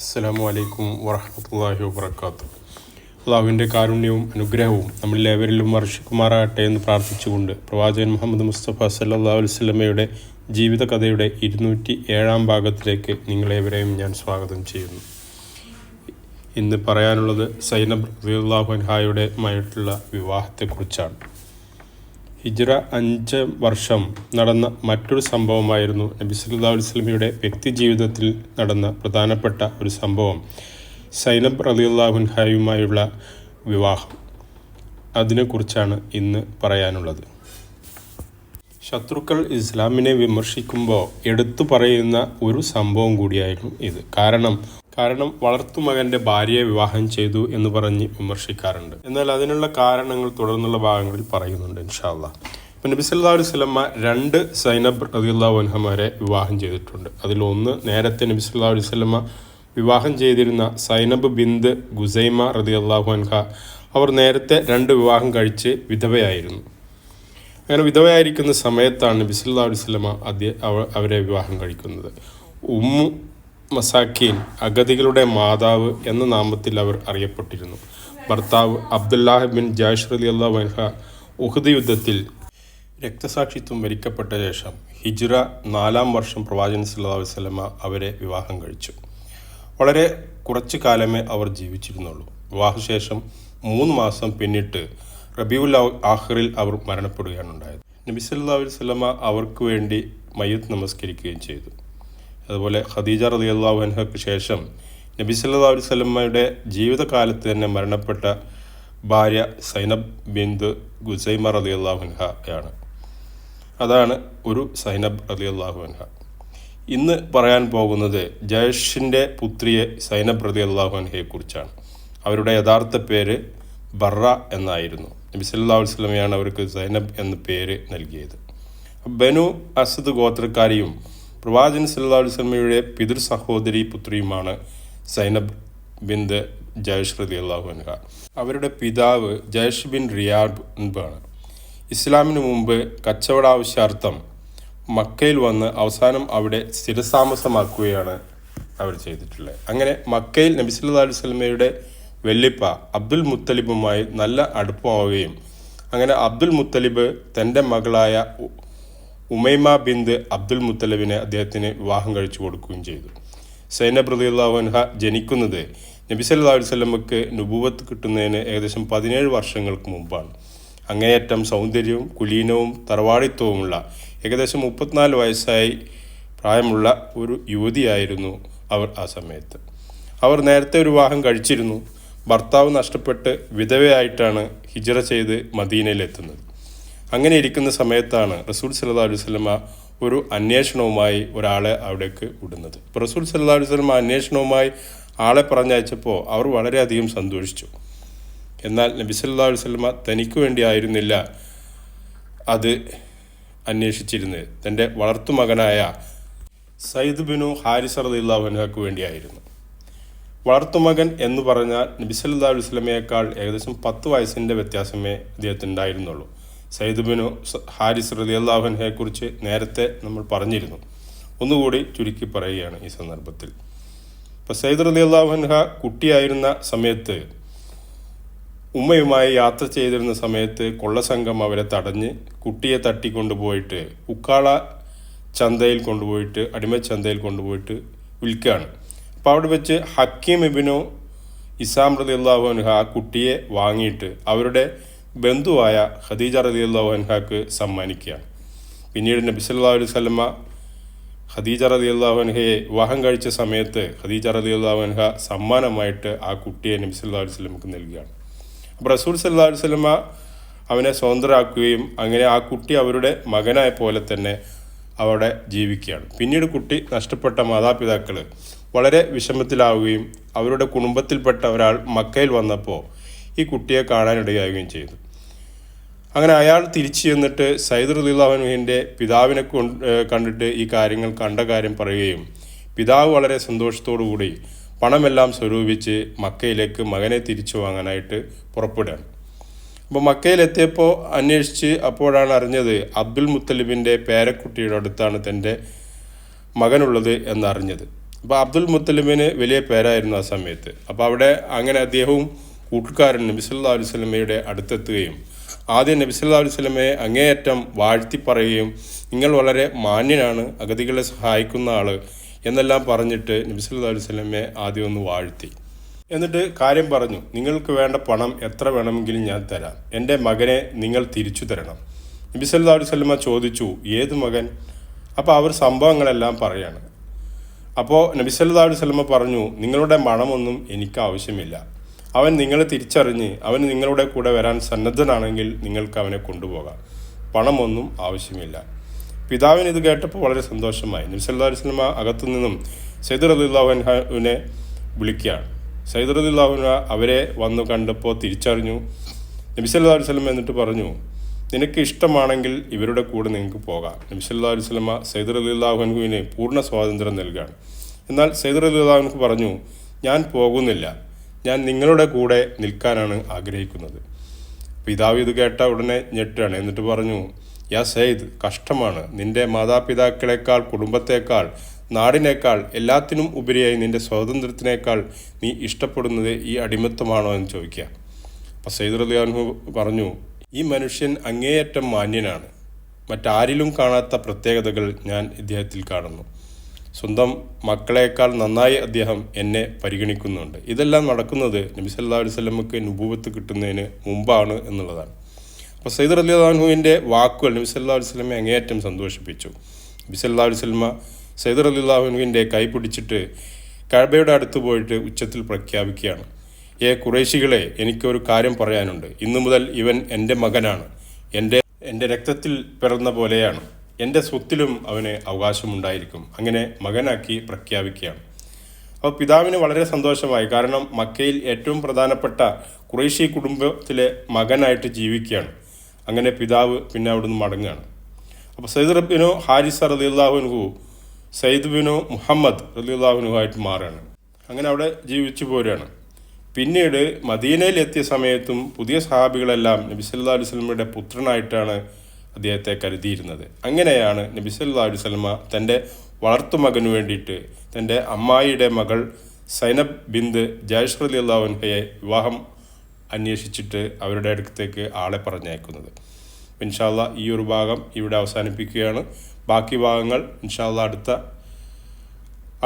അസ്സലാമു അലൈക്കും വറഹ്മത്തുള്ളാഹി വബറകാതുഹു. അള്ളാഹുവിൻ്റെ കാരുണ്യവും അനുഗ്രഹവും നമ്മളെല്ലാവരിലും വർഷിക്കുമാറാകട്ടെ എന്ന് പ്രാർത്ഥിച്ചുകൊണ്ട് പ്രവാചകൻ മുഹമ്മദ് മുസ്തഫ സല്ലല്ലാഹു അലൈഹി വസല്ലമയുടെ ജീവിത കഥയുടെ 207 ഭാഗത്തിലേക്ക് നിങ്ങളേവരെയും ഞാൻ സ്വാഗതം ചെയ്യുന്നു. ഇന്ന് പറയാനുള്ളത് സൈനബ് റളിയല്ലാഹു അൻഹായുടെ മായിട്ടുള്ള വിവാഹത്തെക്കുറിച്ചാണ്. ഹിജ്റ 5 വർഷം നടന്ന മറ്റൊരു സംഭവമായിരുന്നു നബി സല്ലല്ലാഹു അലൈഹി വസല്ലമയുടെ വ്യക്തി ജീവിതത്തിൽ നടന്ന പ്രധാനപ്പെട്ട ഒരു സംഭവം സൈനബ് റളിയല്ലാഹു അൻഹയുമായുള്ള വിവാഹം. അതിനെക്കുറിച്ചാണ് ഇന്ന് പറയാനുള്ളത്. ശത്രുക്കൾ ഇസ്ലാമിനെ വിമർശിക്കുമ്പോൾ എടുത്തു പറയുന്ന ഒരു സംഭവം കൂടിയായിരുന്നു ഇത്. കാരണം വളർത്തുമകൻ്റെ ഭാര്യയെ വിവാഹം ചെയ്തു എന്ന് പറഞ്ഞ് വിമർശിക്കാറുണ്ട്. എന്നാൽ അതിനുള്ള കാരണങ്ങൾ തുടർന്നുള്ള ഭാഗങ്ങളിൽ പറയുന്നുണ്ട് ഇൻഷാ അല്ലാഹ്. ഇപ്പം നബി സല്ലല്ലാഹു അലൈഹി വസല്ലമ 2 സൈനബ് റളിയല്ലാഹു അൻഹമാരെ വിവാഹം ചെയ്തിട്ടുണ്ട്. അതിലൊന്ന് നേരത്തെ നബി സല്ലല്ലാഹു അലൈഹി വസല്ലമ വിവാഹം ചെയ്തിരുന്ന സൈനബ് ബിന്ത് ഗുസൈമ റളിയല്ലാഹു അൻഹ. അവർ നേരത്തെ 2 വിവാഹം കഴിച്ച് വിധവയായിരുന്നു. അങ്ങനെ വിധവയായിരിക്കുന്ന സമയത്താണ് നബി സല്ലല്ലാഹു അലൈഹി വസല്ലമ അവരെ വിവാഹം കഴിക്കുന്നത്. ഉമ്മു മസാക്കീൻ, അഗതികളുടെ മാതാവ് എന്ന നാമത്തിൽ അവർ അറിയപ്പെട്ടിരുന്നു. ഭർത്താവ് അബ്ദുല്ലാഹ് ബിൻ ജാഷ് റളിയല്ലാഹു അൻഹ ഉഹദ് യുദ്ധത്തിൽ രക്തസാക്ഷിത്വം വരിക്കപ്പെട്ട ശേഷം ഹിജ്റ 4 വർഷം പ്രവാചകൻ സല്ലല്ലാഹു അലൈഹി വസല്ലമ അവരെ വിവാഹം കഴിച്ചു. വളരെ കുറച്ചു കാലമേ അവർ ജീവിച്ചിരുന്നുള്ളൂ. വിവാഹശേഷം 3 മാസം പിന്നിട്ട് റബീഉൽ ആഖിറിൽ അവർ മരണപ്പെടുകയാണ് ഉണ്ടായത്. നബി സല്ലല്ലാഹു അലൈഹി വസല്ലമ അവർക്ക് വേണ്ടി മയ്യിത്ത് നമസ്കരിക്കുകയും ചെയ്തു. അതുപോലെ ഖദീജ റളിയല്ലാഹു അൻഹയ്ക്ക് ശേഷം നബി സല്ലല്ലാഹു അലൈഹി വസല്ലമയുടെ ജീവിതകാലത്ത് തന്നെ മരണപ്പെട്ട ഭാര്യ സൈനബ് ബിന്ത് ഗുസൈമ റളിയല്ലാഹു അൻഹയാണ്. അതാണ് ഒരു സൈനബ് റളിയല്ലാഹു അൻഹ. ഇന്ന് പറയാൻ പോകുന്നത് ജയഷിൻ്റെ പുത്രിയെ സൈനബ് റളിയല്ലാഹു അൻഹയെക്കുറിച്ചാണ്. അവരുടെ യഥാർത്ഥ പേര് ബറ എന്നായിരുന്നു. നബി സല്ലല്ലാഹു അലൈഹി വസല്ലമയാണ് അവർക്ക് സൈനബ് എന്ന പേര് നൽകിയത്. ബനു അസദ് ഗോത്രക്കാരിയും പ്രവാചകൻ സല്ലല്ലാഹു അലൈഹി വസല്ലമയുടെ പിതൃ സഹോദരി പുത്രിയുമാണ് സൈനബ് ബിന്ത് ജയഷ് റളിയല്ലാഹു അൻഹ. അവരുടെ പിതാവ് ജയഷ് ബിൻ റിയാബ് ആണ്. ഇസ്ലാമിന് മുമ്പ് കച്ചവടാവശ്യാർത്ഥം മക്കയിൽ വന്ന് അവസാനം അവിടെ സ്ഥിരതാമസമാക്കുകയാണ് അവർ ചെയ്തിട്ടുള്ളത്. അങ്ങനെ മക്കയിൽ നബി സല്ലല്ലാഹു അലൈഹി വസല്ലമയുടെ വെല്ലിപ്പ അബ്ദുൽ മുത്തലിബുമായി നല്ല അടുപ്പമാവുകയും അങ്ങനെ അബ്ദുൽ മുത്തലിബ് തൻ്റെ മകളായ ഉമൈമ ബിന്ത് അബ്ദുൽ മുത്തലിബിനെ അദ്ദേഹത്തിന് വിവാഹം കഴിച്ചു കൊടുക്കുകയും ചെയ്തു. സൈനബ് റളിയല്ലാഹു അൻഹ ജനിക്കുന്നത് നബി സല്ലല്ലാഹു അലൈഹി വസല്ലമക്ക് നുബുവത്ത് കിട്ടുന്നതിന് ഏകദേശം 17 വർഷങ്ങൾക്ക് മുമ്പാണ്. അങ്ങേയറ്റം സൗന്ദര്യവും കുലീനവും തറവാടിത്വവുമുള്ള ഏകദേശം 34 വയസ്സായി പ്രായമുള്ള ഒരു യുവതിയായിരുന്നു അവർ ആ സമയത്ത്. അവർ നേരത്തെ ഒരു വിവാഹം കഴിച്ചിരുന്നു. ഭർത്താവ് നഷ്ടപ്പെട്ട് വിധവയായിട്ടാണ് ഹിജ്റ ചെയ്ത് മദീനയിലെത്തുന്നത്. അങ്ങനെ ഇരിക്കുന്ന സമയത്താണ് റസൂൽ സല്ലല്ലാഹു അലൈഹി വസല്ലമ ഒരു അന്വേഷണവുമായി ഒരാളെ അവിടേക്ക് വിടുന്നത്. ഇപ്പോൾ റസൂൽ സല്ലല്ലാഹു അലൈഹി വസല്ലമ അന്വേഷണവുമായി ആളെ പറഞ്ഞയച്ചപ്പോൾ അവർ വളരെയധികം സന്തോഷിച്ചു. എന്നാൽ നബി സല്ലല്ലാഹു അലൈഹി വസല്ലമ തനിക്ക് വേണ്ടി ആയിരുന്നില്ല അത് അന്വേഷിച്ചിരുന്നത്. തൻ്റെ വളർത്തുമകനായ സയ്യിദ് ബിനു ഹാരിസ റളിയല്ലാഹു അൻഹുക്ക് വേണ്ടിയായിരുന്നു. വളർത്തുമകൻ എന്ന് പറഞ്ഞാൽ നബി സല്ലല്ലാഹു അലൈഹി വസല്ലമയേക്കാൾ ഏകദേശം 10 വയസ്സിൻ്റെ വ്യത്യാസമേ അദ്ദേഹത്തിന് ഉണ്ടായിരുന്നുള്ളൂ. സയ്യിദ് ബിനു ഹാരിസ് റളിയല്ലാഹു അൻഹയെക്കുറിച്ച് നേരത്തെ നമ്മൾ പറഞ്ഞിരുന്നു. ഒന്നുകൂടി ചുരുക്കി പറയുകയാണ് ഈ സന്ദർഭത്തിൽ. ഇപ്പോൾ സയ്യിദ് റളിയല്ലാഹു അൻഹ കുട്ടിയായിരുന്ന സമയത്ത് ഉമ്മയുമായി യാത്ര ചെയ്തിരുന്ന സമയത്ത് കൊള്ളസംഘം അവരെ തടഞ്ഞ് കുട്ടിയെ തട്ടിക്കൊണ്ടുപോയിട്ട് ഉക്കാള ചന്തയിൽ കൊണ്ടുപോയിട്ട് അടിമച്ചന്തയിൽ കൊണ്ടുപോയിട്ട് വിൽക്കുകയാണ്. അപ്പോൾ അവിടെ വെച്ച് ഹക്കീം ഇബ്നു ഇസാം റളിയല്ലാഹു അൻഹ ആ കുട്ടിയെ വാങ്ങിയിട്ട് അവരുടെ ബന്ധുവായ ഖദീജ റളിയല്ലാഹു അൻഹയ്ക്ക് സമ്മാനിക്കുകയാണ്. പിന്നീട് നബി സല്ലല്ലാഹു അലൈഹി വസല്ലമ ഖദീജ റളിയല്ലാഹു അൻഹയെ വിവാഹം കഴിച്ച സമയത്ത് ഖദീജ റളിയല്ലാഹു അൻഹ സമ്മാനമായിട്ട് ആ കുട്ടിയെ നബി സല്ലല്ലാഹു അലൈഹി വസല്ലമക്ക് നൽകുകയാണ്. അപ്പോൾ റസൂൽ സല്ലല്ലാഹു അലൈഹി വസല്ലമ അവനെ സ്വതന്ത്രമാക്കുകയും അങ്ങനെ ആ കുട്ടി അവരുടെ മകനായ പോലെ തന്നെ അവിടെ ജീവിക്കുകയാണ്. പിന്നീട് കുട്ടി നഷ്ടപ്പെട്ട മാതാപിതാക്കൾ വളരെ വിഷമത്തിലാവുകയും അവരുടെ കുടുംബത്തിൽപ്പെട്ട ഒരാൾ മക്കയിൽ വന്നപ്പോൾ ഈ കുട്ടിയെ കാണാനിടയാവുകയും ചെയ്തു. അങ്ങനെ അയാൾ തിരിച്ചു ചെന്നിട്ട് സയ്യിദ് റളിയല്ലാഹു അൻഹുവിൻ്റെ പിതാവിനെ കണ്ടിട്ട് ഈ കാര്യങ്ങൾ കണ്ട കാര്യം പറയുകയും പിതാവ് വളരെ സന്തോഷത്തോടു കൂടി പണമെല്ലാം സ്വരൂപിച്ച് മക്കയിലേക്ക് മകനെ തിരിച്ചു വാങ്ങാനായിട്ട് പുറപ്പെടുകയാണ്. അപ്പോൾ മക്കയിലെത്തിയപ്പോൾ അന്വേഷിച്ച് അപ്പോഴാണ് അറിഞ്ഞത് അബ്ദുൽ മുത്തലിബിൻ്റെ പേരക്കുട്ടിയുടെ അടുത്താണ് തൻ്റെ മകനുള്ളത് എന്നറിഞ്ഞത്. അപ്പോൾ അബ്ദുൽ മുത്തലിബിന് വലിയ പേരായിരുന്നു ആ സമയത്ത്. അപ്പോൾ അവിടെ അങ്ങനെ അദ്ദേഹവും കൂട്ടുകാരൻ നബി സല്ലല്ലാഹു അലൈഹി വസല്ലമയുടെ അടുത്തെത്തുകയും ആദ്യം നബി സല്ലല്ലാഹു അലൈഹി വസല്ലമയെ അങ്ങേയറ്റം വാഴ്ത്തി പറയുകയും നിങ്ങൾ വളരെ മാന്യനാണ്, അഗതികളെ സഹായിക്കുന്ന ആൾ എന്നെല്ലാം പറഞ്ഞിട്ട് നബി സല്ലല്ലാഹു അലൈഹി വസല്ലമയെ ആദ്യം ഒന്ന് വാഴ്ത്തി. എന്നിട്ട് കാര്യം പറഞ്ഞു, നിങ്ങൾക്ക് വേണ്ട പണം എത്ര വേണമെങ്കിലും ഞാൻ തരാം, എൻ്റെ മകനെ നിങ്ങൾ തിരിച്ചു തരണം. നബി സല്ലല്ലാഹു അലൈഹി വസല്ലമ ചോദിച്ചു, ഏത് മകൻ? അപ്പോൾ അവർ സംഭവങ്ങളെല്ലാം പറയാണ്. അപ്പോൾ നബി സല്ലല്ലാഹു അലൈഹി വസല്ലമ പറഞ്ഞു, നിങ്ങളുടെ പണമൊന്നും എനിക്ക് ആവശ്യമില്ല. അവൻ നിങ്ങളെ തിരിച്ചറിഞ്ഞ് അവൻ നിങ്ങളുടെ കൂടെ വരാൻ സന്നദ്ധനാണെങ്കിൽ നിങ്ങൾക്ക് അവനെ കൊണ്ടുപോകാം, പണമൊന്നും ആവശ്യമില്ല. പിതാവിന് ഇത് കേട്ടപ്പോൾ വളരെ സന്തോഷമായി. നബി സല്ലല്ലാഹു അലൈഹി വസല്ലമ അകത്തു നിന്നും സയ്യിദ് റളിയല്ലാഹു അൻഹുവിനെ വിളിക്കുകയാണ്. സയ്യിദ് റളിയല്ലാഹു അൻഹു അവരെ വന്നു കണ്ടപ്പോൾ തിരിച്ചറിഞ്ഞു. നബി സല്ലല്ലാഹു അലൈഹി വസല്ലമ എന്നിട്ട് പറഞ്ഞു, നിനക്ക് ഇഷ്ടമാണെങ്കിൽ ഇവരുടെ കൂടെ നിങ്ങൾക്ക് പോകാം. നബി സല്ലല്ലാഹു അലൈഹി വസല്ലമ സയ്യിദ് റളിയല്ലാഹു അൻഹുവിന് പൂർണ്ണ സ്വാതന്ത്ര്യം നൽകുകയാണ്. എന്നാൽ സയ്യിദ് റളിയല്ലാഹു അൻഹു പറഞ്ഞു, ഞാൻ പോകുന്നില്ല, ഞാൻ നിങ്ങളുടെ കൂടെ നിൽക്കാനാണ് ആഗ്രഹിക്കുന്നത്. പിതാവ് ഇത് കേട്ട ഉടനെ ഞെട്ടാണ്. എന്നിട്ട് പറഞ്ഞു, യാ സയ്യിദ്, കഷ്ടമാണ്. നിന്റെ മാതാപിതാക്കളെക്കാൾ, കുടുംബത്തേക്കാൾ, നാടിനേക്കാൾ, എല്ലാത്തിനും ഉപരിയായി നിന്റെ സ്വാതന്ത്ര്യത്തിനേക്കാൾ നീ ഇഷ്ടപ്പെടുന്നത് ഈ അടിമത്തമാണോ എന്ന് ചോദിക്കുക. അപ്പോൾ സയ്യിദ് റളിയല്ലാഹു അൻഹു പറഞ്ഞു, ഈ മനുഷ്യൻ അങ്ങേയറ്റം മാന്യനാണ്, മറ്റാരിലും കാണാത്ത പ്രത്യേകതകൾ ഞാൻ ഇദ്ദേഹത്തിൽ കാണുന്നു. സ്വന്തം മക്കളേക്കാൾ നന്നായി അദ്ദേഹം എന്നെ പരിഗണിക്കുന്നുണ്ട്. ഇതെല്ലാം നടക്കുന്നത് നബി സല്ലല്ലാഹു അലൈഹി വസല്ലമക്ക് നുബുവത്ത് കിട്ടുന്നതിന് മുമ്പാണ് എന്നുള്ളതാണ്. അപ്പോൾ സയ്യിദ് റളിയല്ലാഹു അൻഹുവിൻ്റെ വാക്കുകൾ നബി സല്ലല്ലാഹു അലൈഹി വസല്ലമയെ അങ്ങേയറ്റം സന്തോഷിപ്പിച്ചു. നബി സല്ലല്ലാഹു അലൈഹി വസല്ലമ സയ്യിദ് റളിയല്ലാഹു അൻഹുവിൻ്റെ കൈ പിടിച്ചിട്ട് കഅബയുടെ അടുത്ത് പോയിട്ട് ഉച്ചത്തിൽ പ്രഖ്യാപിക്കുകയാണ്, ഖുറൈശികളെ, എനിക്കൊരു കാര്യം പറയാനുണ്ട്. ഇന്നു മുതൽ ഇവൻ എൻ്റെ മകനാണ്, എൻ്റെ രക്തത്തിൽ പിറന്ന പോലെയാണ്, എൻ്റെ സ്വത്തിലും അവന് അവകാശമുണ്ടായിരിക്കും. അങ്ങനെ മകനാക്കി പ്രഖ്യാപിക്കുകയാണ്. അപ്പോൾ പിതാവിന് വളരെ സന്തോഷമായി. കാരണം മക്കയിൽ ഏറ്റവും പ്രധാനപ്പെട്ട ഖുറൈശി കുടുംബത്തിലെ മകനായിട്ട് ജീവിക്കുകയാണ്. അങ്ങനെ പിതാവ് പിന്നെ അവിടുന്ന് മടങ്ങുകയാണ്. അപ്പോൾ സയ്യിദ് ബിനു ഹാരിസ റളിയല്ലാഹു അൻഹു സയ്യിദ് ബിനു മുഹമ്മദ് റളിയല്ലാഹു അൻഹു ആയിട്ട് മാറുകയാണ്. അങ്ങനെ അവിടെ ജീവിച്ചു പോരുകയാണ്. പിന്നീട് മദീനയിൽ എത്തിയ സമയത്തും പുതിയ സഹാബികളെല്ലാം നബി സല്ലല്ലാഹു അലൈഹി വസല്ലമയുടെ പുത്രനായിട്ടാണ് അദ്ദേഹത്തെ കരുതിയിരുന്നത്. അങ്ങനെയാണ് നബി സല്ലല്ലാഹു അലൈഹി വസല്ലമ തൻ്റെ വളർത്തുമകന് വേണ്ടിയിട്ട് തൻ്റെ അമ്മായിയുടെ മകൾ സൈനബ് ബിന്ത് ജായിഷ് റളിയല്ലാഹു അൻഹയെ വിവാഹം അന്വേഷിച്ചിട്ട് അവരുടെ അടുത്തേക്ക് ആളെ പറഞ്ഞയക്കുന്നത്. ഇൻഷാ അല്ലാഹ് ഈ ഒരു ഭാഗം ഇവിടെ അവസാനിപ്പിക്കുകയാണ്. ബാക്കി ഭാഗങ്ങൾ ഇൻഷാ അല്ലാഹ് അടുത്ത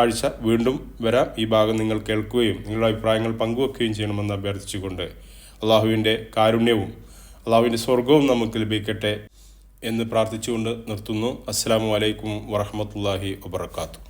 ആഴ്ച വീണ്ടും വരാം. ഈ ഭാഗം നിങ്ങൾ കേൾക്കുകയും നിങ്ങളുടെ അഭിപ്രായങ്ങൾ പങ്കുവെക്കുകയും ചെയ്യണമെന്ന് അഭ്യർത്ഥിച്ചുകൊണ്ട് അള്ളാഹുവിൻ്റെ കാരുണ്യവും അള്ളാഹുവിൻ്റെ സ്വർഗവും നമുക്ക് ലഭിക്കട്ടെ എന്ന് പ്രാർത്ഥിച്ചുകൊണ്ട് നിർത്തുന്നു. അസ്സലാമു അലൈക്കും വറഹ്മത്തുള്ളാഹി വബറകാതുഹു.